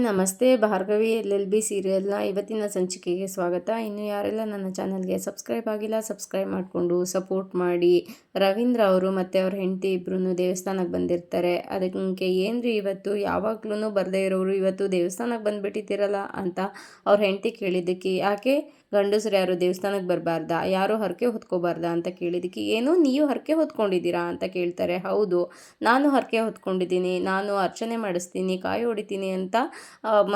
ನಮಸ್ತೆ. ಭಾರ್ಗವಿ LLB ಸೀರಿಯಲ್ನ ಇವತ್ತಿನ ಸಂಚಿಕೆಗೆ ಸ್ವಾಗತ. ಇನ್ನು ಯಾರೆಲ್ಲ ನನ್ನ ಚಾನಲ್ಗೆ ಸಬ್ಸ್ಕ್ರೈಬ್ ಆಗಿಲ್ಲ ಸಬ್ಸ್ಕ್ರೈಬ್ ಮಾಡಿಕೊಂಡು ಸಪೋರ್ಟ್ ಮಾಡಿ. ರವೀಂದ್ರ ಅವರು ಮತ್ತು ಅವ್ರ ಹೆಂಡತಿ ಇಬ್ಬರೂ ದೇವಸ್ಥಾನಕ್ಕೆ ಬಂದಿರ್ತಾರೆ. ಅದಕ್ಕೆ ಏನ್ರಿ ಇವತ್ತು ಯಾವಾಗ್ಲೂ ಬರದೇ ಇರೋರು ಇವತ್ತು ದೇವಸ್ಥಾನಕ್ಕೆ ಬಂದುಬಿಟ್ಟಿದ್ದೀರಲ್ಲ ಅಂತ ಅವ್ರ ಹೆಂಡತಿ ಕೇಳಿದ್ದಕ್ಕೆ, ಯಾಕೆ ಗಂಡಸರು ಯಾರು ದೇವಸ್ಥಾನಕ್ಕೆ ಬರಬಾರ್ದಾ, ಯಾರು ಹರಕೆ ಹೊತ್ಕೋಬಾರ್ದಾ ಅಂತ ಕೇಳಿದ್ದಕ್ಕೆ, ಏನು ನೀವು ಹರಕೆ ಹೊತ್ಕೊಂಡಿದ್ದೀರಾ ಅಂತ ಕೇಳ್ತಾರೆ. ಹೌದು, ನಾನು ಹರಕೆ ಹೊತ್ಕೊಂಡಿದ್ದೀನಿ, ನಾನು ಅರ್ಚನೆ ಮಾಡಿಸ್ತೀನಿ, ಕಾಯಿ ಹೊಡಿತೀನಿ ಅಂತ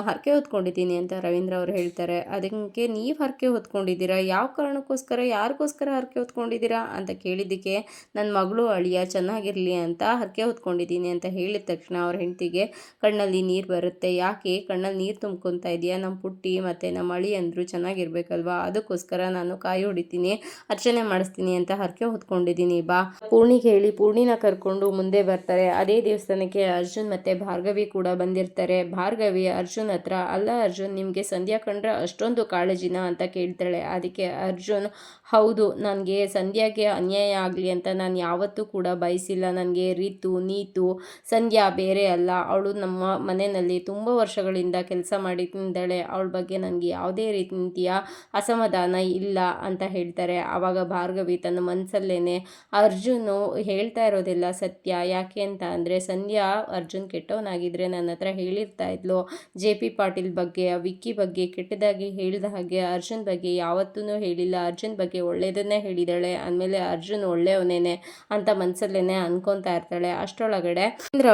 ಹರಕೆ ಹೊತ್ಕೊಂಡಿದ್ದೀನಿ ಅಂತ ರವೀಂದ್ರ ಅವರು ಹೇಳ್ತಾರೆ. ಅದಕ್ಕೆ ನೀವು ಹರಕೆ ಹೊತ್ಕೊಂಡಿದ್ದೀರಾ, ಯಾವ ಕಾರಣಕ್ಕೋಸ್ಕರ ಯಾರಿಗೋಸ್ಕರ ಹರಕೆ ಹೊತ್ಕೊಂಡಿದ್ದೀರಾ ಅಂತ ಕೇಳಿದ್ದಕ್ಕೆ, ನನ್ನ ಮಗಳು ಅಳಿಯ ಚೆನ್ನಾಗಿರಲಿ ಅಂತ ಹರಕೆ ಹೊತ್ಕೊಂಡಿದ್ದೀನಿ ಅಂತ ಹೇಳಿದ ತಕ್ಷಣ ಅವ್ರ ಹೆಂಡತಿಗೆ ಕಣ್ಣಲ್ಲಿ ನೀರು ಬರುತ್ತೆ. ಯಾಕೆ ಕಣ್ಣಲ್ಲಿ ನೀರು ತುಂಬ್ಕೊತಾ ಇದೆಯಾ, ನಮ್ಮ ಪುಟ್ಟಿ ಮತ್ತು ನಮ್ಮ ಅಳಿ ಅಂದರು ಚೆನ್ನಾಗಿರ್ಬೇಕಲ್ವಾ, ಅದಕ್ಕೋಸ್ಕರ ನಾನು ಕಾಯಿ ಹೊಡಿತೀನಿ ಅರ್ಚನೆ ಮಾಡಿಸ್ತೀನಿ ಅಂತ ಹರಕೆ ಹೊತ್ಕೊಂಡಿದ್ದೀನಿ, ಬಾ ಪೂರ್ಣಿಗೆ ಹೇಳಿ ಪೂರ್ಣಿನ ಕರ್ಕೊಂಡು ಮುಂದೆ ಬರ್ತಾರೆ. ಅದೇ ದೇವಸ್ಥಾನಕ್ಕೆ ಅರ್ಜುನ್ ಮತ್ತು ಭಾರ್ಗವಿ ಕೂಡ ಬಂದಿರ್ತಾರೆ. ಭಾರ್ಗವಿ ಅರ್ಜುನ್ ಹತ್ರ, ಅಲ್ಲ ಅರ್ಜುನ್, ನಿಮಗೆ ಸಂಧ್ಯಾ ಕಂಡ್ರೆ ಅಷ್ಟೊಂದು ಕಾಳಜಿನ ಅಂತ ಕೇಳ್ತಾಳೆ. ಅದಕ್ಕೆ ಅರ್ಜುನ್, ಹೌದು, ನನಗೆ ಸಂಧ್ಯಾಗೆ ಅನ್ಯಾಯ ಆಗಲಿ ಅಂತ ನಾನು ಯಾವತ್ತೂ ಕೂಡ ಬಯಸಿಲ್ಲ. ನನಗೆ ರೀತು ನೀತು ಸಂಧ್ಯಾ ಬೇರೆ ಅಲ್ಲ, ಅವಳು ನಮ್ಮ ಮನೆಯಲ್ಲಿ ತುಂಬ ವರ್ಷಗಳಿಂದ ಕೆಲಸ ಮಾಡಿದ್ದಾಳೆ, ಅವಳ ಬಗ್ಗೆ ನನಗೆ ಯಾವುದೇ ರೀತಿಯ ಅಸಮಾಧಾನ ಇಲ್ಲ ಅಂತ ಹೇಳ್ತಾರೆ. ಆವಾಗ ಭಾರ್ಗವಿ ತನ್ನ ಮನಸ್ಸಲ್ಲೇನೆ, ಅರ್ಜುನು ಹೇಳ್ತಾ ಇರೋದೆಲ್ಲ ಸತ್ಯ, ಯಾಕೆ ಅಂತ ಅಂದರೆ ಸಂಧ್ಯಾ ಅರ್ಜುನ್ ಕೆಟ್ಟವನಾಗಿದ್ದರೆ ನನ್ನ ಹತ್ರ ಹೇಳಿರ್ತಾ ಇದ್ಲು. JP ಪಾಟೀಲ್ ಬಗ್ಗೆ ವಿಕ್ಕಿ ಬಗ್ಗೆ ಕೆಟ್ಟದಾಗಿ ಹೇಳಿದ ಹಾಗೆ ಅರ್ಜುನ್ ಬಗ್ಗೆ ಯಾವತ್ತೂ ಹೇಳಿಲ್ಲ, ಅರ್ಜುನ್ ಬಗ್ಗೆ ಒಳ್ಳೆಯದನ್ನೇ ಹೇಳಿದಾಳೆ, ಅಂದಮೇಲೆ ಅರ್ಜುನ್ ಒಳ್ಳೆಯವನೇನೆ ಅಂತ ಮನಸ್ಸಲ್ಲೇನೆ ಅನ್ಕೊತಾ ಇರ್ತಾಳೆ. ಅಷ್ಟರೊಳಗಡೆ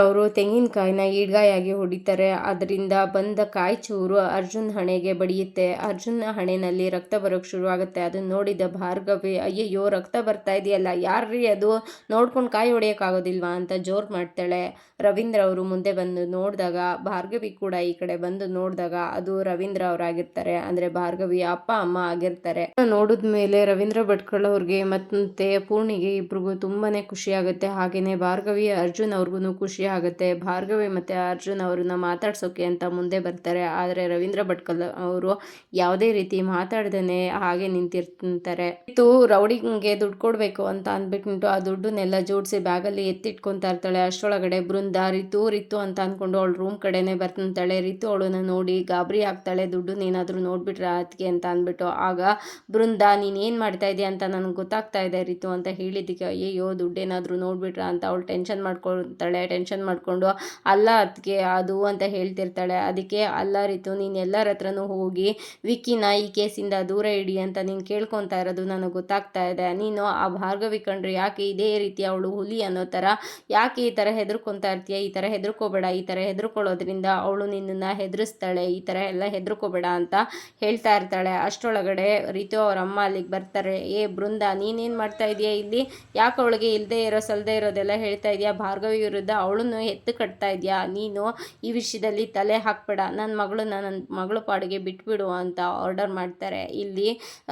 ಅವರು ತೆಂಗಿನಕಾಯಿನ ಈಡ್ಗಾಯಾಗಿ ಹೊಡಿತಾರೆ. ಅದರಿಂದ ಬಂದ ಕಾಯಿ ಚೂರು ಅರ್ಜುನ್ ಹಣೆಗೆ ಬಡಿಯುತ್ತೆ. ಅರ್ಜುನ್ ಹಣೆಯಲ್ಲಿ ರಕ್ತ ಬರೋಕ್ಕೆ ಶುರುವಾಗುತ್ತೆ. ಅದನ್ನ ನೋಡಿದ ಭಾರ್ಗವಿ, ಅಯ್ಯಯ್ಯೋ ರಕ್ತ ಬರ್ತಾ ಇದೆಯಲ್ಲ, ಯಾರ್ರೀ ಅದು, ನೋಡ್ಕೊಂಡು ಕಾಯಿ ಹೊಡೆಯೋಕ್ಕಾಗೋದಿಲ್ವಾ ಅಂತ ಜೋರು ಮಾಡ್ತಾಳೆ. ರವೀಂದ್ರ ಅವರು ಮುಂದೆ ಬಂದು ನೋಡಿದಾಗ, ಭಾರ್ಗವಿ ಕೂಡ ಈ ಕಡೆ ಬಂದು ನೋಡಿದಾಗ ಅದು ರವೀಂದ್ರ ಅವರಾಗಿರ್ತಾರೆ, ಅಂದರೆ ಭಾರ್ಗವಿ ಅಪ್ಪ ಅಮ್ಮ ಆಗಿರ್ತಾರೆ. ನೋಡಿದ ಮೇಲೆ ರವೀಂದ್ರ ಭಟ್ಕಳ ಅವ್ರಿಗೆ ಮತ್ತೆ ಪೂರ್ಣಿಗೆ ಇಬ್ರಿಗೂ ತುಂಬಾನೇ ಖುಷಿ ಆಗುತ್ತೆ. ಹಾಗೇನೆ ಭಾರ್ಗವಿ ಅರ್ಜುನ್ ಅವ್ರಿಗೂ ಖುಷಿ ಆಗುತ್ತೆ. ಭಾರ್ಗವಿ ಮತ್ತೆ ಅರ್ಜುನ್ ಅವ್ರನ್ನ ಮಾತಾಡ್ಸೋಕೆ ಅಂತ ಮುಂದೆ ಬರ್ತಾರೆ. ಆದರೆ ರವೀಂದ್ರ ಭಟ್ಕಲ್ ಅವರು ಯಾವುದೇ ರೀತಿ ಮಾತಾಡ್ದೇನೆ ಹಾಗೆ ನಿಂತಿರ್ತಾರೆ. ಇದು ರೌಡಿಗೆ ದುಡ್ಡು ಕೊಡಬೇಕು ಅಂತ ಅಂದ್ಬಿಟ್ಟು ಆ ದುಡ್ಡನ್ನೆಲ್ಲ ಜೋಡಿಸಿ ಬ್ಯಾಗಲ್ಲಿ ಎತ್ತಿಟ್ಕೊತಾ ಇರ್ತಾಳೆ. ಅಷ್ಟರೊಳಗಡೆ ಬೃಂದ ರಿತು ಅಂತ ಅಂದ್ಕೊಂಡು ಅವಳು ರೂಮ್ ಕಡೆನೆ ಬರ್ತಾಳೆ. ರಿತು ಅವಳನ್ನ ನೋಡಿ ಗಾಬರಿ ಆಗ್ತಾಳೆ, ದುಡ್ಡು ಏನಾದರೂ ನೋಡ್ಬಿಟ್ರೆ ಅದಕ್ಕೆ ಅಂತ ಅಂದ್ಬಿಟ್ಟು. ಆಗ ಬೃಂದ, ನೀನೇನು ಮಾಡ್ತಾ ಇದೆಯಾ ಅಂತ ನನಗೆ ಗೊತ್ತಾಗ್ತಾ ಇದೆ ರಿತು ಅಂತ ಹೇಳಿದ್ದಕ್ಕೆ, ಅಯ್ಯಯ್ಯೋ ದುಡ್ಡೇನಾದರೂ ನೋಡ್ಬಿಟ್ರ ಅಂತ ಅವಳು ಟೆನ್ಷನ್ ಮಾಡ್ಕೊಳ್ತಾಳೆ. ಟೆನ್ಷನ್ ಮಾಡಿಕೊಂಡು, ಅಲ್ಲ ಅದಕ್ಕೆ ಅದು ಅಂತ ಹೇಳ್ತಿರ್ತಾಳೆ. ಅದಕ್ಕೆ, ಅಲ್ಲ ರಿತು, ನೀನು ಎಲ್ಲರ ಹತ್ರನೂ ಹೋಗಿ ವಿಕ್ಕಿನ ಈ ಕೇಸಿಂದ ದೂರ ಇಡಿ ಅಂತ ನೀನು ಕೇಳ್ಕೊತಾ ಇರೋದು ನನಗೆ ಗೊತ್ತಾಗ್ತಾ ಇದೆ. ನೀನು ಆ ಭಾರ್ಗವಿ ಕಂಡ್ರೆ ಯಾಕೆ ಇದೇ ರೀತಿ ಅವಳು ಹುಲಿ ಅನ್ನೋ ಥರ ಯಾಕೆ ಈ ಥರ ಹೆದರ್ಕೊತಾ ಇರ್ತೀಯ, ಈ ಥರ ಹೆದರ್ಕೋಬೇಡ, ಈ ಥರ ಹೆದರ್ಕೊಳ್ಳೋದ್ರಿಂದ ಅವಳು ನಿನ್ನನ್ನು ಹೆದರಿಸ್ತಾಳೆ, ಈ ಥರ ಎಲ್ಲ ಹೆದರ್ಕೋಬೇಡ ಅಂತ ಹೇಳ್ತಾ ಇರ್ತಾಳೆ. ಅಷ್ಟರೊಳಗಡೆ ರಿತು ಅವ್ರ ಅಮ್ಮ ಅಲ್ಲಿಗೆ ಬರ್ತಾರೆ. ಬೃಂದ, ನೀನೇನು ಮಾಡ್ತಾ ಇದೆಯಾ ಇಲ್ಲಿ, ಯಾಕೆ ಅವಳಿಗೆ ಇಲ್ಲದೆ ಇರೋ ಸಲ್ಲದೆ ಇರೋದೆಲ್ಲ ಹೇಳ್ತಾ ಇದೆಯಾ, ಭಾರ್ಗವಿ ವಿರುದ್ಧ ಅವಳನ್ನು ಎತ್ತು ಕಟ್ತಾ ಇದೆಯಾ, ನೀನು ಈ ವಿಷಯದಲ್ಲಿ ತಲೆ ಹಾಕ್ಬೇಡ, ನನ್ನ ಮಗಳು ಪಾಡಿಗೆ ಬಿಟ್ಬಿಡು ಅಂತ ಆರ್ಡರ್ ಮಾಡ್ತಾರೆ. ಇಲ್ಲಿ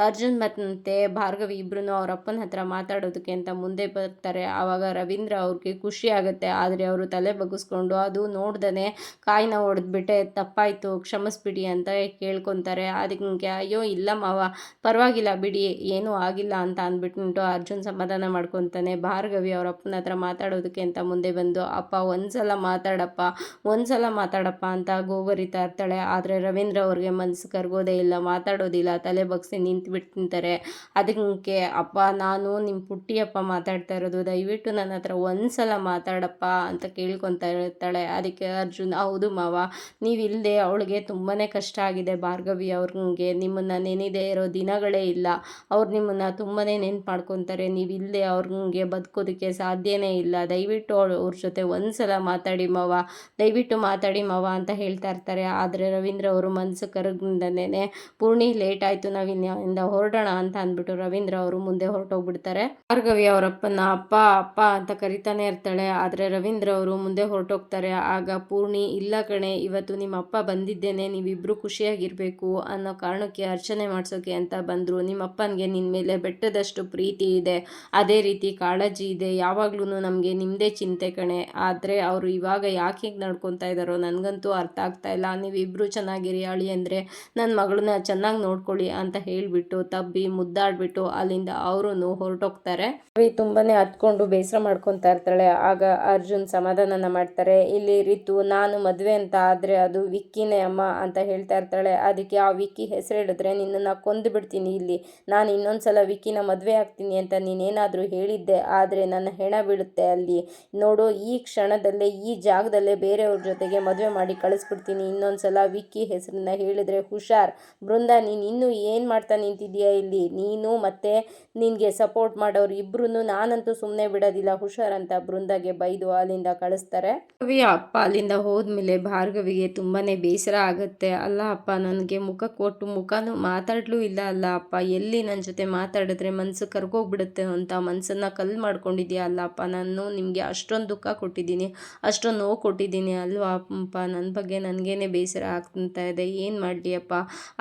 ಅರ್ಜುನ್ ಮತ್ತು ಭಾರ್ಗವಿ ಇಬ್ರು ಅವ್ರ ಅಪ್ಪನ ಹತ್ರ ಮಾತಾಡೋದಕ್ಕೆ ಅಂತ ಮುಂದೆ ಬರ್ತಾರೆ. ಆವಾಗ ರವೀಂದ್ರ ಅವ್ರಿಗೆ ಖುಷಿ ಆಗುತ್ತೆ. ಆದರೆ ಅವರು ತಲೆ ಬಗ್ಗಿಸ್ಕೊಂಡು, ಅದು ನೋಡ್ದೇ ಕಾಯಿನ ಹೊಡೆದ್ಬಿಟ್ಟೆ, ತಪ್ಪಾಯಿತು ಕ್ಷಮಿಸ್ಬಿಡಿ ಅಂತ ಕೇಳ್ಕೊತಾರೆ. ಅದಕ್ಕೆ, ಅಯ್ಯೋ ಇಲ್ಲ ಮಾವ, ಪರವಾಗಿಲ್ಲ ಬಿಡಿ, ಏನೂ ಆಗಿಲ್ಲ ಅಂತ ಅಂದ್ಬಿಟ್ಟು ಅರ್ಜುನ್ ಸಮಾಧಾನ ಮಾಡ್ಕೊತಾನೆ. ಭಾರ್ಗವಿ ಅವ್ರ ಅಪ್ಪನ ಹತ್ರ ಮಾತಾಡೋದಕ್ಕೆ ಅಂತ ಮುಂದೆ ಬಂದು, ಅಪ್ಪ ಒಂದ್ಸಲ ಮಾತಾಡಪ್ಪ ಅಂತ ಗೋಗರಿತಾ ಇರ್ತಾಳೆ. ಆದರೆ ರವೀಂದ್ರ ಅವ್ರಿಗೆ ಮನಸ್ಸು ಕರ್ಗೋದೇ ಇಲ್ಲ, ಮಾತಾಡೋದಿಲ್ಲ, ತಲೆ ಬಗ್ಸಿ ನಿಂತ್ಬಿಟ್ಟಿರ್ತಾರೆ. ಅದಕ್ಕೆ, ಅಪ್ಪ ನಾನು ನಿಮ್ಮ ಪುಟ್ಟಿಯಪ್ಪ ಮಾತಾಡ್ತಾ ಇರೋದು, ದಯವಿಟ್ಟು ನನ್ನ ಹತ್ರ ಒಂದ್ಸಲ ಮಾತಾಡಪ್ಪ ಅಂತ ಕೇಳ್ಕೊತಾ ಇರ್ತಾಳೆ. ಅದಕ್ಕೆ ಅರ್ಜುನ್, ಹೌದು ಮಾವ, ನೀವಿಲ್ಲದೆ ಅವಳಿಗೆ ತುಂಬಾ ಕಷ್ಟ ಆಗಿದೆ, ಭಾರ್ಗವಿ ಅವ್ರಿಗೆ ನಿಮ್ಮನ್ನು ನೆನೆದೇ ಇರೋ ದಿನಗಳೇ ಇಲ್ಲ, ಅವ್ರು ನಿಮ್ಮನ್ನು ತುಂಬಾ ನೆನ್ಪು ಮಾಡ್ಕೊತಾರೆ, ನೀವಿಲ್ಲದೆ ಅವ್ರಿಗೆ ಬದುಕೋದಕ್ಕೆ ಸಾಧ್ಯನೇ ಇಲ್ಲ, ದಯವಿಟ್ಟು ಅವ್ರ ಜೊತೆ ಒಂದ್ಸಲ ಮಾತಾಡಿ ಮಾವ, ದಯವಿಟ್ಟು ಮಾತಾಡಿ ಮಾವ ಅಂತ ಹೇಳ್ತಾ ಇರ್ತಾರೆ. ಆದರೆ ರವೀಂದ್ರ ಅವರು ಮನಸ್ಸು ಕರಗದೇನೆ, ಪೂರ್ಣಿ ಲೇಟ್ ಆಯಿತು, ನಾವಿನ್ನಿಂದ ಹೊರಡೋಣ ಅಂತ ಅಂದ್ಬಿಟ್ಟು ರವೀಂದ್ರ ಅವರು ಮುಂದೆ ಹೊರಟೋಗ್ಬಿಡ್ತಾರೆ. ಭಾರ್ಗವಿ ಅವರಪ್ಪನ ಅಪ್ಪ ಅಪ್ಪ ಅಂತ ಕರಿತಾನೆ ಇರ್ತಾಳೆ. ಆದರೆ ರವೀಂದ್ರ ಅವರು ಮುಂದೆ ಹೊರಟೋಗ್ತಾರೆ. ಆಗ ಪೂರ್ಣಿ, ಇಲ್ಲ ಕಣೆ, ಇವತ್ತು ನಿಮ್ಮ ಅಪ್ಪ ಬಂದಿದ್ದೇನೆ, ನೀವಿಬ್ಬರು ಖುಷಿಯಾಗಿರಬೇಕು ಅನ್ನೋ ಕಾರಣಕ್ಕೆ ಅರ್ಚನೆ ಮಾಡಿಸೋಕೆ ಅಂತ ಬಂದರು. ನಿಮ್ಮ ಅಪ್ಪನಿಗೆ ನಿನ್ನ ಮೇಲೆ ಬೆಟ್ಟದಷ್ಟು ಪ್ರೀತಿ ಇದೆ, ಅದೇ ರೀತಿ ಕಾಳಜಿ ಇದೆ, ಯಾವಾಗ್ಲೂ ನಮಗೆ ನಿಮ್ಮದೇ ಚಿಂತೆ ಕಣೆ. ಆದರೆ ಅವರು ಇವಾಗ ಯಾಕೆ ಹೀಗೆ ನಡ್ಕೊತಾ ಇದ್ದಾರೋ ನನಗಂತೂ ಅರ್ಥ ಆಗ್ತಾ ಇಲ್ಲ. ನೀವಿಬ್ಬರು ಚೆನ್ನಾಗಿರಿ ಅಳಿ, ಅಂದರೆ ನನ್ನ ಮಗಳನ್ನ ಚೆನ್ನಾಗಿ ನೋಡ್ಕೊಳ್ಳಿ ಮಾಡ್ಕೊಳ್ಳಿ ಅಂತ ಹೇಳಿಬಿಟ್ಟು ತಬ್ಬಿ ಮುದ್ದಾಡ್ಬಿಟ್ಟು ಅಲ್ಲಿಂದ ಅವರು ಹೊರಟೋಗ್ತಾರೆ. ರವಿ ತುಂಬಾನೇ ಹತ್ಕೊಂಡು ಬೇಸರ ಮಾಡ್ಕೊತಾ ಇರ್ತಾಳೆ. ಆಗ ಅರ್ಜುನ್ ಸಮಾಧಾನನ ಮಾಡ್ತಾರೆ. ಇಲ್ಲಿ ರಿತು ನಾನು ಮದುವೆ ಅಂತ ಆದರೆ ಅದು ವಿಕ್ಕಿನೇ ಅಮ್ಮ ಅಂತ ಹೇಳ್ತಾ ಇರ್ತಾಳೆ. ಅದಕ್ಕೆ ಆ ವಿಕ್ಕಿ ಹೆಸರು ಹೇಳಿದ್ರೆ ನಿನ್ನನ್ನು ಕೊಂದು ಬಿಡ್ತೀನಿ, ಇಲ್ಲಿ ನಾನು ಇನ್ನೊಂದ್ಸಲ ವಿಕ್ಕಿನ ಮದುವೆ ಆಗ್ತೀನಿ ಅಂತ ನೀನೇನಾದರೂ ಹೇಳಿದ್ದೆ ಆದರೆ ನನ್ನ ಹೆಣ ಬೀಳುತ್ತೆ ಅಲ್ಲಿ ನೋಡು, ಈ ಕ್ಷಣದಲ್ಲೇ ಈ ಜಾಗದಲ್ಲೇ ಬೇರೆಯವ್ರ ಜೊತೆಗೆ ಮದುವೆ ಮಾಡಿ ಕಳಿಸ್ಬಿಡ್ತೀನಿ. ಇನ್ನೊಂದ್ಸಲ ವಿಕ್ಕಿ ಹೆಸರನ್ನ ಹೇಳಿದ್ರೆ ಹುಷಾರ್. ಬೃಂದ, ನೀನು ಇನ್ನೂ ಏನು ಮಾಡ್ತಾ ನಿಂತಿದ್ದೀಯಾ ಇಲ್ಲಿ? ನೀನು ಮತ್ತೆ ನಿನಗೆ ಸಪೋರ್ಟ್ ಮಾಡೋರು ಇಬ್ರು ನಾನಂತೂ ಸುಮ್ಮನೆ ಬಿಡೋದಿಲ್ಲ, ಹುಷಾರ್ ಅಂತ ಬೃಂದಾಗೆ ಬೈದು ಅಲ್ಲಿಂದ ಕಳಿಸ್ತಾರೆ. ಭಾರ್ಗವಿಯ ಅಪ್ಪ ಅಲ್ಲಿಂದ ಹೋದ್ಮೇಲೆ ಭಾರ್ಗವಿಗೆ ತುಂಬಾನೇ ಬೇಸರ ಆಗುತ್ತೆ. ಅಲ್ಲ ಅಪ್ಪ, ನನಗೆ ಮುಖ ಕೊಟ್ಟು ಮುಖನೂ ಮಾತಾಡ್ಲೂ ಇಲ್ಲ ಅಲ್ಲ ಅಪ್ಪ, ಎಲ್ಲಿ ನನ್ನ ಜೊತೆ ಮಾತಾಡಿದ್ರೆ ಮನಸ್ಸು ಕರ್ಗೋಗ್ಬಿಡುತ್ತೆ ಅಂತ ಮನಸ್ಸನ್ನು ಕಲ್ಲು ಮಾಡ್ಕೊಂಡಿದ್ಯಾ ಅಲ್ಲ ಅಪ್ಪ. ನಾನು ನಿಮಗೆ ಅಷ್ಟೊಂದು ದುಃಖ ಕೊಟ್ಟಿದ್ದೀನಿ, ಅಷ್ಟೊಂದು ನೋವು ಕೊಟ್ಟಿದ್ದೀನಿ ಅಲ್ವಾ ಅಪ್ಪ. ನನ್ನ ಬಗ್ಗೆ ನನಗೇನೆ ಬೇಸರ ಆಗ್ತಾ ಇದೆ, ಏನು ಮಾಡಲಿ ಅಪ್ಪ.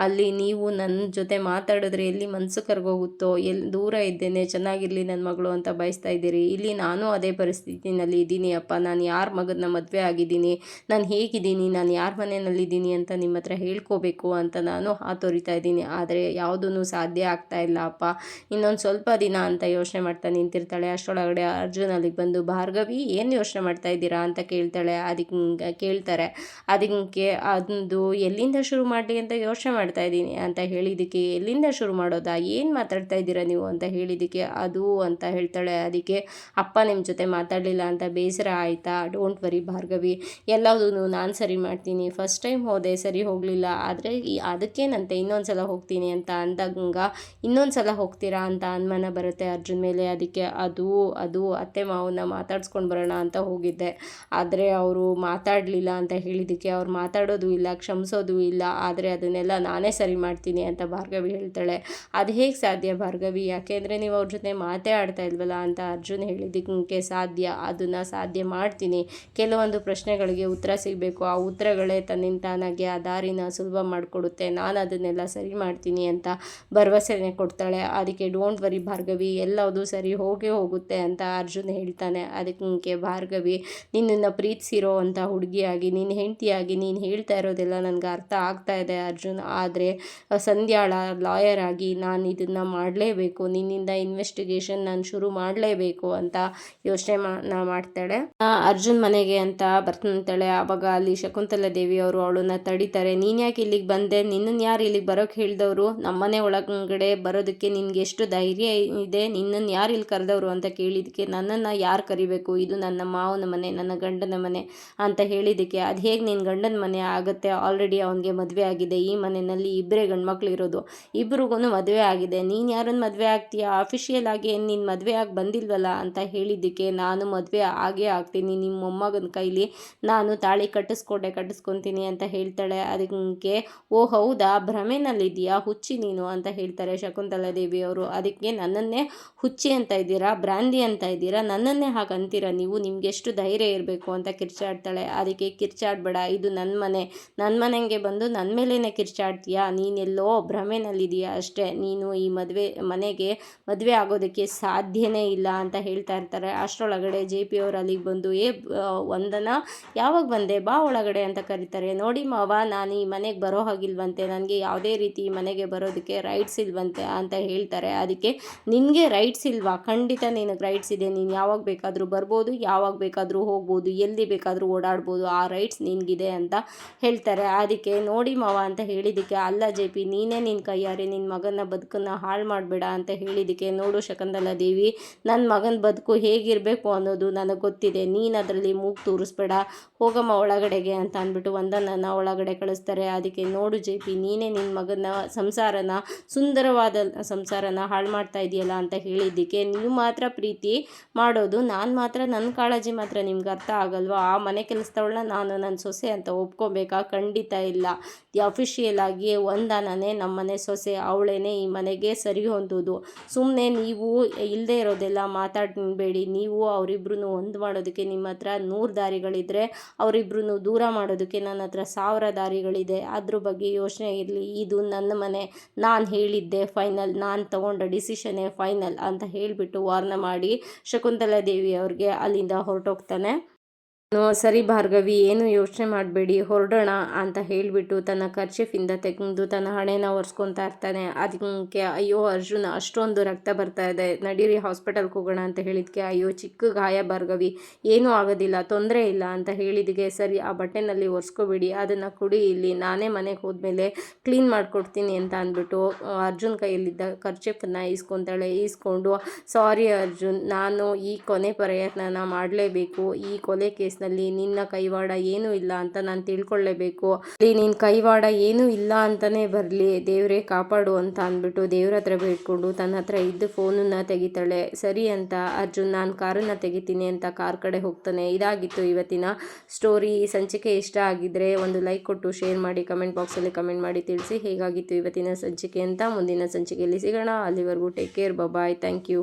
ಅಲ್ಲಿ ನೀವು ನನ್ನ ಜೊತೆ ಮಾತಾಡಿದ್ರೆ ಎಲ್ಲಿ ಮನಸ್ಸು ಕರ್ಗೋಗುತ್ತೋ, ಎಲ್ಲಿ ದೂರ ಇದ್ದೇನೆ ಚೆನ್ನಾಗಿರಲಿ ನನ್ನ ಮಗಳು ಅಂತ ಬಯಸ್ತಾ ಇದ್ದೀರಿ. ಇಲ್ಲಿ ನಾನು ಅದೇ ಪರಿಸ್ಥಿತಿನಲ್ಲಿ ಇದ್ದೀನಿ ಅಪ್ಪ. ನಾನು ಯಾರ ಮಗನ ಮದುವೆ ಆಗಿದ್ದೀನಿ, ನಾನು ಹೇಗಿದ್ದೀನಿ, ನಾನು ಯಾರ ಮನೆಯಲ್ಲಿದ್ದೀನಿ ಅಂತ ನಿಮ್ಮ ಹತ್ರ ಹೇಳ್ಕೋಬೇಕು ಅಂತ ನಾನು ಹಾತೊರಿತಾ ಇದ್ದೀನಿ. ಆದರೆ ಯಾವುದೂ ಸಾಧ್ಯ ಆಗ್ತಾ ಇಲ್ಲ ಅಪ್ಪ. ಇನ್ನೊಂದು ಸ್ವಲ್ಪ ದಿನ ಅಂತ ಯೋಚನೆ ಮಾಡ್ತಾ ನಿಂತಿರ್ತಾಳೆ. ಅಷ್ಟರೊಳಗಡೆ ಅರ್ಜುನ್ ಅಲ್ಲಿಗೆ ಬಂದು ಭಾರ್ಗವಿ ಏನು ಯೋಚನೆ ಮಾಡ್ತಾ ಇದ್ದೀರಾ ಅಂತ ಕೇಳ್ತಾಳೆ. ಕೇಳ್ತಾರೆ. ಅದಕ್ಕೆ ಅದು ಎಲ್ಲಿಂದ ಶುರು ಮಾಡಲಿ ಅಂತ ಯೋಚನೆ ಮಾಡ್ತಾ ಇದ್ದೀನಿ ಅಂತ ಹೇಳಿದ್ದಕ್ಕೆ ಎಲ್ಲಿಂದ ಶುರು ಮಾಡೋದಾ, ಏನು ಮಾತಾಡ್ತಾ ಇದ್ದೀರಾ ನೀವು ಅಂತ ಹೇಳಿದ್ದಕ್ಕೆ ಅದು ಅಂತ ಹೇಳ್ತಾಳೆ. ಅದಕ್ಕೆ ಅಪ್ಪ ನಿಮ್ಮ ಜೊತೆ ಮಾತಾಡಲಿಲ್ಲ ಅಂತ ಬೇಸರ ಆಯಿತಾ? ಡೋಂಟ್ ವರಿ ಭಾರ್ಗವಿ, ಎಲ್ಲದೂ ನಾನು ಸರಿ ಮಾಡ್ತೀನಿ. ಫಸ್ಟ್ ಟೈಮ್ ಹೋದೆ ಸರಿ ಹೋಗಲಿಲ್ಲ, ಆದರೆ ಅದಕ್ಕೇನಂತೆ ಇನ್ನೊಂದು ಸಲ ಹೋಗ್ತೀನಿ ಅಂತ ಅಂದಾಗ ಇನ್ನೊಂದು ಸಲ ಹೋಗ್ತೀರಾ ಅಂತ ಅನುಮಾನ ಬರುತ್ತೆ ಅರ್ಜುನ್ ಮೇಲೆ. ಅದಕ್ಕೆ ಅದು ಅತ್ತೆ ಮಾವನ್ನ ಮಾತಾಡ್ಸ್ಕೊಂಡು ಬರೋಣ ಅಂತ ಹೋಗಿದ್ದೆ, ಆದರೆ ಅವರು ಮಾತಾಡಲಿಲ್ಲ ಅಂತ ಹೇಳಿದ್ದಕ್ಕೆ ಅವ್ರು ಮಾತಾಡೋದು ಇಲ್ಲ, ಕ್ಷಮಿಸೋದು ಇಲ್ಲ, ಆದರೆ ಅದನ್ನೆಲ್ಲ ನಾನೇ ಸರಿ ಮಾಡ್ತೀನಿ ಅಂತ ಭಾರ್ಗವಿ ಹೇಳ್ತಾಳೆ. ಅದು ಹೇಗೆ ಸಾಧ್ಯ ಭಾರ್ಗವಿ, ಯಾಕೆಂದರೆ ನೀವು ಅವ್ರ ಜೊತೆ ಮಾತೇ ಆಡ್ತಾ ಇಲ್ವಲ್ಲ ಅಂತ ಅರ್ಜುನ್ ಹೇಳಿದ್ದಕ್ಕೆ ಸಾಧ್ಯ, ಅದನ್ನು ಸಾಧ್ಯ ಮಾಡ್ತೀನಿ. ಕೆಲವೊಂದು ಪ್ರಶ್ನೆಗಳಿಗೆ ಉತ್ತರ ಸಿಗಬೇಕು, ಆ ಉತ್ತರಗಳೇ ತನ್ನಿಂದ ತಾನಾಗೆ ಆ ದಾರಿನ ಸುಲಭ ಮಾಡಿಕೊಡುತ್ತೆ, ನಾನು ಅದನ್ನೆಲ್ಲ ಸರಿ ಮಾಡ್ತೀನಿ ಅಂತ ಭರವಸೆನೇ ಕೊಡ್ತಾಳೆ. ಅದಕ್ಕೆ ಡೋಂಟ್ ವರಿ ಭಾರ್ಗವಿ, ಎಲ್ಲವೂ ಸರಿ ಹೋಗುತ್ತೆ ಅಂತ ಅರ್ಜುನ್ ಹೇಳ್ತಾನೆ. ಅದಕ್ಕೆ ಭಾರ್ಗವಿ, ನಿನ್ನನ್ನು ಪ್ರೀತಿಸಿರೋ ಅಂಥ ಹುಡುಗಿಯಾಗಿ, ನಿನ್ನ ಹೆಂಡತಿಯಾಗಿ ನೀನು ಹೇಳ್ತಾ ಇರೋದೆಲ್ಲ ನನಗೆ ಅರ್ಥ ಆಗ್ತಾ ಇದೆ ಅರ್ಜುನ್, ಆದರೆ ಸಂಧ್ಯಾಳ ಲಾಯರ್ ಆಗಿ ನಾನು ಇದನ್ನು ಮಾಡಲೇಬೇಕು, ನಿನ್ನಿಂದ ಇನ್ವೆಸ್ಟಿಗೇಷನ್ ನಾನು ಶುರು ಮಾಡಲೇಬೇಕು ಅಂತ ಯೋಚನೆ ಮಾಡ್ತಾಳೆ. ಅರ್ಜುನ್ ಮನೆಗೆ ಅಂತ ಬರ್ತಾಳೆ. ಆವಾಗ ಅಲ್ಲಿ ಶಕುಂತಲಾ ದೇವಿ ಅವರು ಅವಳನ್ನ ತಡಿತಾರೆ. ನೀನು ಯಾಕೆ ಇಲ್ಲಿಗೆ ಬಂದೆ, ನಿನ್ನನ್ನು ಯಾರು ಇಲ್ಲಿಗೆ ಬರೋಕ್ಕೆ ಹೇಳಿದವರು, ನಮ್ಮನೆ ಒಳಗಡೆ ಬರೋದಕ್ಕೆ ನಿನ್ಗೆ ಎಷ್ಟು ಧೈರ್ಯ ಇದೆ, ನಿನ್ನನ್ನು ಯಾರು ಇಲ್ಲಿ ಕರೆದವರು ಅಂತ ಕೇಳಿದ್ದಕ್ಕೆ ನನ್ನನ್ನು ಯಾರು ಕರಿಬೇಕು, ಇದು ನನ್ನ ಮಾವನ ಮನೆ, ನನ್ನ ಗಂಡನ ಮನೆ ಅಂತ ಹೇಳಿದ್ದಕ್ಕೆ ಅದು ಹೇಗೆ ನಿನ್ನ ಗಂಡನ ಮನೆ ಆಗುತ್ತೆ, ಆಲ್ರೆಡಿ ಅವನಿಗೆ ಮದುವೆ ಆಗಿದೆ, ಈ ಮನೆಯಲ್ಲಿ ಇಬ್ಬರೇ ಗಂಡ್ಮಕ್ಳು ಇರೋದು, ಇಬ್ರಿಗೂ ಮದುವೆ ಆಗಿದೆ, ನೀನು ಯಾರನ್ನು ಮದುವೆ ಆಗ್ತೀಯಾ, ಅಫಿಷಿಯಲ್ ಆಗಿ ಏನು ನೀನು ಮದುವೆ ಆಗಿ ಬಂದಿಲ್ವಲ್ಲ ಅಂತ ಹೇಳಿದ್ದಕ್ಕೆ ನಾನು ಮದುವೆ ಆಗೇ ಆಗ್ತೀನಿ, ನಿಮ್ಮ ಮೊಮ್ಮಗನ ಕೈಲಿ ನಾನು ತಾಳಿ ಕಟ್ಟಿಸ್ಕೊತೀನಿ ಅಂತ ಹೇಳ್ತಾಳೆ. ಅದಕ್ಕೆ ಓ ಹೌದಾ, ಭ್ರಮೆನಲ್ಲಿದ್ದೀಯಾ, ಹುಚ್ಚಿ ನೀನು ಅಂತ ಹೇಳ್ತಾರೆ ಶಕುಂತಲಾ ದೇವಿ ಅವರು. ಅದಕ್ಕೆ ನನ್ನನ್ನೇ ಹುಚ್ಚಿ ಅಂತ ಇದ್ದೀರಾ, ಬ್ರಾಂದಿ ಅಂತ ಇದ್ದೀರಾ, ನನ್ನನ್ನೇ ಹಾಗೆ ಅಂತೀರಾ ನೀವು, ನಿಮ್ಗೆ ಎಷ್ಟು ಧೈರ್ಯ ಇರಬೇಕು ಅಂತ ಕಿರ್ಚಾಡ್ತಾಳೆ. ಅದಕ್ಕೆ ಕಿರ್ಚಾಡ್ಬೇಡ, ಇದು ನನ್ನ ಮನೆಗೆ ಬಂದು ನನ್ನ ಮೇಲೇ ಕಿರ್ಚಾಡ್ತೀಯಾ, ನೀನೆಲ್ಲೋ ಭ್ರಮೆನಲ್ಲಿದೆಯಾ ಅಷ್ಟೇ, ನೀನು ಈ ಮನೆಗೆ ಮದುವೆ ಆಗೋದಕ್ಕೆ ಸಾಧ್ಯನೇ ಇಲ್ಲ ಅಂತ ಹೇಳ್ತಾ ಇರ್ತಾರೆ. ಅಷ್ಟರೊಳಗಡೆ ಜೆ ಪಿ ಅವರು ಅಲ್ಲಿಗೆ ಬಂದು ವಂದನಾ ಯಾವಾಗ ಬಂದೆ, ಬಾ ಒಳಗಡೆ ಅಂತ ಕರೀತಾರೆ. ನೋಡಿ ಮಾವ, ನಾನು ಈ ಮನೆಗೆ ಬರೋ ಹಾಗಿಲ್ವಂತೆ, ನನಗೆ ಯಾವುದೇ ರೀತಿ ಈ ಮನೆಗೆ ಬರೋದಕ್ಕೆ ರೈಟ್ಸ್ ಇಲ್ವಂತೆ ಅಂತ ಹೇಳ್ತಾರೆ. ಅದಕ್ಕೆ ನಿನಗೆ ರೈಟ್ಸ್ ಇಲ್ವಾ, ಖಂಡಿತ ನಿನಗೆ ರೈಟ್ಸ್ ಇದೆ, ನೀನು ಯಾವಾಗ ಬೇಕಾದರೂ ಬರ್ಬೋದು, ಯಾವಾಗ ಬೇಕಾದರೂ ಹೋಗ್ಬೋದು, ಎಲ್ಲಿ ಬೇಕಾದರೂ ಓಡಾಡ್ಬೋದು, ಆ ರೈಟ್ಸ್ ನಿನಗಿದೆ ಅಂತ ಹೇಳ್ತಾರೆ. ಅದಕ್ಕೆ ನೋಡಿ ಮಾವ ಅಂತ ಹೇಳಿದ್ದಕ್ಕೆ ಅಲ್ಲ ಜೆ ಪಿ, ನೀನೇ ನಿನ್ನ ಕೈಯಾರೆ ನಿನ್ನ ಮಗನ ಬದುಕನ್ನು ಹಾಳು ಮಾಡಬೇಡ ಅಂತ ಹೇಳಿದ್ದಕ್ಕೆ ನೋಡು ಶಕುಂತಲಾ ದೇವಿ, ನನ್ನ ಮಗನ ಬದುಕು ಹೇಗಿರಬೇಕು ಅನ್ನೋದು ನನಗೆ ಗೊತ್ತಿದೆ, ನೀನು ಅದರಲ್ಲಿ ಮೂಗು ತೂರಿಸ್ಬೇಡ, ಹೋಗಮ್ಮ ಒಳಗಡೆಗೆ ಅಂತ ಅಂದ್ಬಿಟ್ಟು ವಂದನನ ಒಳಗಡೆ ಕಳಿಸ್ತಾರೆ. ಅದಕ್ಕೆ ನೋಡು ಜೆ ಪಿ, ನೀನೇ ನಿನ್ನ ಮಗನ ಸಂಸಾರನ, ಸುಂದರವಾದ ಸಂಸಾರನ ಹಾಳು ಮಾಡ್ತಾ ಇದೆಯಲ್ಲ ಅಂತ ಹೇಳಿದ್ದಕ್ಕೆ ನೀವು ಮಾತ್ರ ಪ್ರೀತಿ ಮಾಡೋದು, ನಾನು ಮಾತ್ರ ನನ್ನ ಕಾಳಜಿ ಮಾತ್ರ ನಿಮ್ಗೆ ಅರ್ಥ ಆಗಲ್ವಾ, ಆ ಮನೆ ಕೆಲಸದವಳನ್ನ ನಾನು ನನ್ನ ಸೊಸೆ ಅಂತ ಒಪ್ಕೊಬೇಕಾ, ಖಂಡಿತ ಇಲ್ಲ, ಅಫಿಷಿಯಲ್ ಆಗಿ ವಂದನನೇ ನಮ್ಮನೆ ಸೊಸೆ, ಅವಳೇನೆ ಈ ಮನೆಗೆ ಸರಿ ಹೊಂದೋದು, ಸುಮ್ಮನೆ ನೀವು ಇಲ್ಲದೆ ಇರೋದೆಲ್ಲ ಮಾತಾಡಬೇಡಿ, ನೀವು ಅವರಿಬ್ರು ಒಂದು ಮಾಡೋದಕ್ಕೆ ನಿಮ್ಮ ಹತ್ರ 100 ದಾರಿಗಳಿದ್ರೆ ಅವರಿಬ್ರು ದೂರ ಮಾಡೋದಕ್ಕೆ ನನ್ನ ಹತ್ರ 1000 ದಾರಿಗಳಿದೆ, ಅದ್ರ ಬಗ್ಗೆ ಯೋಚನೆ ಇರಲಿ, ಇದು ನನ್ನ ಮನೆ, ನಾನು ಹೇಳಿದ್ದೆ ಫೈನಲ್, ನಾನು ತಗೊಂಡ ಡಿಸಿಷನ್ನೇ ಫೈನಲ್ ಅಂತ ಹೇಳಿಬಿಟ್ಟು ವಾರ್ನ್ ಮಾಡಿ ಶಕುಂತಲಾ ದೇವಿ ಅವ್ರಿಗೆ ಅಲ್ಲಿಂದ ಹೊರಟೋಗ್ತಾನೆ. ಸರಿ ಭಾರ್ಗವಿ, ಏನು ಯೋಚನೆ ಮಾಡಬೇಡಿ, ಹೊರಡೋಣ ಅಂತ ಹೇಳಿಬಿಟ್ಟು ತನ್ನ ಕರ್ಚಿಫಿಂದ ತೆಗೆದು ತನ್ನ ಹಣೆನ ಒರೆಸ್ಕೊತಾ ಇರ್ತಾನೆ. ಅದಕ್ಕೆ ಅಯ್ಯೋ ಅರ್ಜುನ್, ಅಷ್ಟೊಂದು ರಕ್ತ ಬರ್ತಾ ಇದೆ, ನಡೀರಿ ಹಾಸ್ಪಿಟಲ್ಗೆ ಹೋಗೋಣ ಅಂತ ಹೇಳಿದ್ಕೆ, ಅಯ್ಯೋ ಚಿಕ್ಕ ಗಾಯ ಭಾರ್ಗವಿ, ಏನೂ ಆಗೋದಿಲ್ಲ, ತೊಂದರೆ ಇಲ್ಲ ಅಂತ ಹೇಳಿದ್ಗೆ, ಸರಿ ಆ ಬಟ್ಟೆನಲ್ಲಿ ಒರೆಸ್ಕೊಬೇಡಿ, ಅದನ್ನು ಕುಡಿ, ಇಲ್ಲಿ ನಾನೇ ಮನೆಗೆ ಹೋದ್ಮೇಲೆ ಕ್ಲೀನ್ ಮಾಡಿಕೊಡ್ತೀನಿ ಅಂತ ಅಂದ್ಬಿಟ್ಟು ಅರ್ಜುನ್ ಕೈಯಲ್ಲಿದ್ದ ಕರ್ಚಿಫನ್ನು ಈಸ್ಕೊಂಡು, ಸಾರಿ ಅರ್ಜುನ್, ನಾನು ಈ ಕೊನೆ ಪ್ರಯತ್ನನ ಮಾಡಲೇಬೇಕು, ಈ ಕೊಲೆ ಕೇಸ್ನಲ್ಲಿ ನಿನ್ನ ಕೈವಾಡ ಏನೂ ಇಲ್ಲ ಅಂತ ನಾನು ತಿಳ್ಕೊಳ್ಳೇಬೇಕು, ನಿನ್ನ ಕೈವಾಡ ಏನೂ ಇಲ್ಲ ಅಂತಲೇ ಬರಲಿ, ದೇವರೇ ಕಾಪಾಡು ಅಂತ ಅಂದ್ಬಿಟ್ಟು ದೇವ್ರ ಹತ್ರ ಬೇಡ್ಕೊಂಡು ತನ್ನ ಹತ್ರ ಇದ್ದು ಫೋನನ್ನು ತೆಗಿತಾಳೆ. ಸರಿ ಅಂತ ಅರ್ಜುನ್, ನಾನು ಕಾರನ್ನು ತೆಗಿತೀನಿ ಅಂತ ಕಾರ್ ಕಡೆ ಹೋಗ್ತಾನೆ. ಇದಾಗಿತ್ತು ಇವತ್ತಿನ ಸ್ಟೋರಿ. ಈ ಸಂಚಿಕೆ ಇಷ್ಟ ಆಗಿದ್ರೆ ಒಂದು ಲೈಕ್ ಕೊಟ್ಟು ಶೇರ್ ಮಾಡಿ, ಕಮೆಂಟ್ ಬಾಕ್ಸಲ್ಲಿ ಕಮೆಂಟ್ ಮಾಡಿ ತಿಳಿಸಿ ಹೇಗಾಗಿತ್ತು ಇವತ್ತಿನ ಸಂಚಿಕೆ ಅಂತ. ಮುಂದಿನ ಸಂಚಿಕೆಯಲ್ಲಿ ಸಿಗೋಣ, ಅಲ್ಲಿವರೆಗೂ take care, bye, thank you.